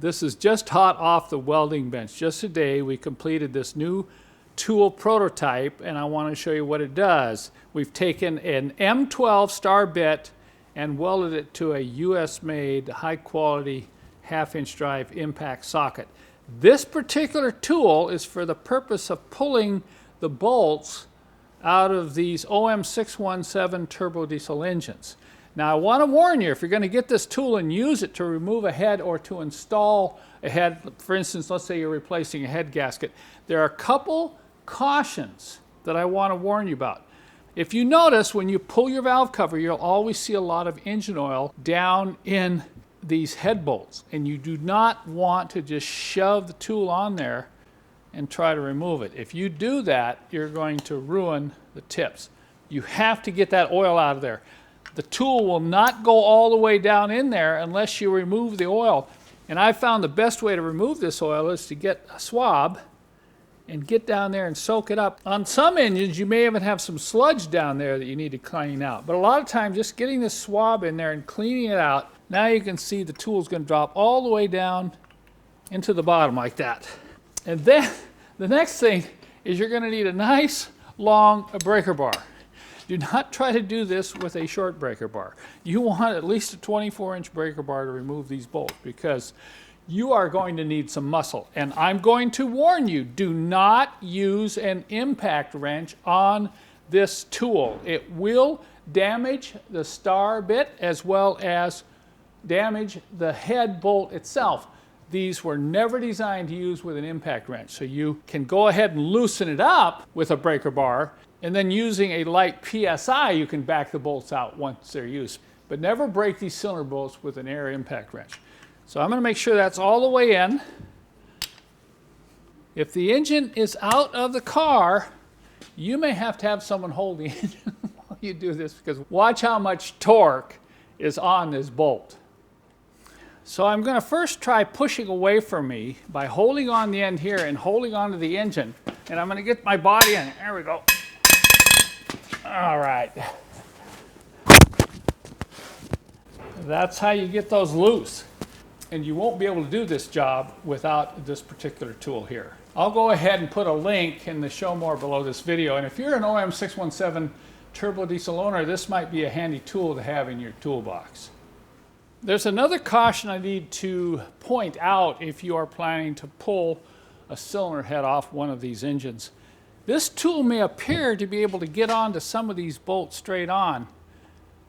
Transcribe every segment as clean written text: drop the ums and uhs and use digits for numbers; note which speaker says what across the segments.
Speaker 1: This is just hot off the welding bench. Just today we completed this new tool prototype, and I want to show you what it does. We've taken an M12 star bit and welded it to a US made high quality half-inch drive impact socket. This particular tool is for the purpose of pulling the bolts out of these OM617 turbo diesel engines. Now I want to warn you, if you're going to get this tool and use it to remove a head or to install a head, for instance, let's say you're replacing a head gasket, there are a couple cautions that I want to warn you about. If you notice, when you pull your valve cover, you'll always see a lot of engine oil down in these head bolts, and you do not want to just shove the tool on there and try to remove it. If you do that, you're going to ruin the tips. You have to get that oil out of there. The tool will not go all the way down in there unless you remove the oil. And I found the best way to remove this oil is to get a swab and get down there and soak it up. On some engines, you may even have some sludge down there that you need to clean out. But a lot of times, just getting this swab in there and cleaning it out, now you can see the tool's going to drop all the way down into the bottom like that. And then the next thing is you're going to need a nice long breaker bar. Do not try to do this with a short breaker bar. You want at least a 24-inch breaker bar to remove these bolts, because you are going to need some muscle. And I'm going to warn you, do not use an impact wrench on this tool. It will damage the star bit as well as damage the head bolt itself. These were never designed to use with an impact wrench. So you can go ahead and loosen it up with a breaker bar, and then using a light PSI, you can back the bolts out once they're used. But never break these cylinder bolts with an air impact wrench. So I'm going to make sure that's all the way in. If the engine is out of the car, you may have to have someone hold the engine while you do this, because watch how much torque is on this bolt. So I'm going to first try pushing away from me by holding on the end here and holding onto the engine. And I'm going to get my body in. There we go. All right. That's how you get those loose. And you won't be able to do this job without this particular tool here. I'll go ahead and put a link in the show more below this video. And if you're an OM617 turbo diesel owner, this might be a handy tool to have in your toolbox. There's another caution I need to point out if you are planning to pull a cylinder head off one of these engines. This tool may appear to be able to get onto some of these bolts straight on.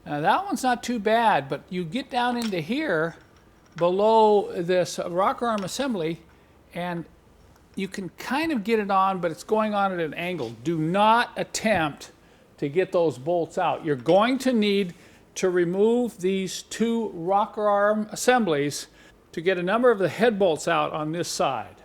Speaker 1: Now that one's not too bad, but you get down into here below this rocker arm assembly and you can kind of get it on, but it's going on at an angle. Do not attempt to get those bolts out. You're going to need to remove these two rocker arm assemblies to get a number of the head bolts out on this side.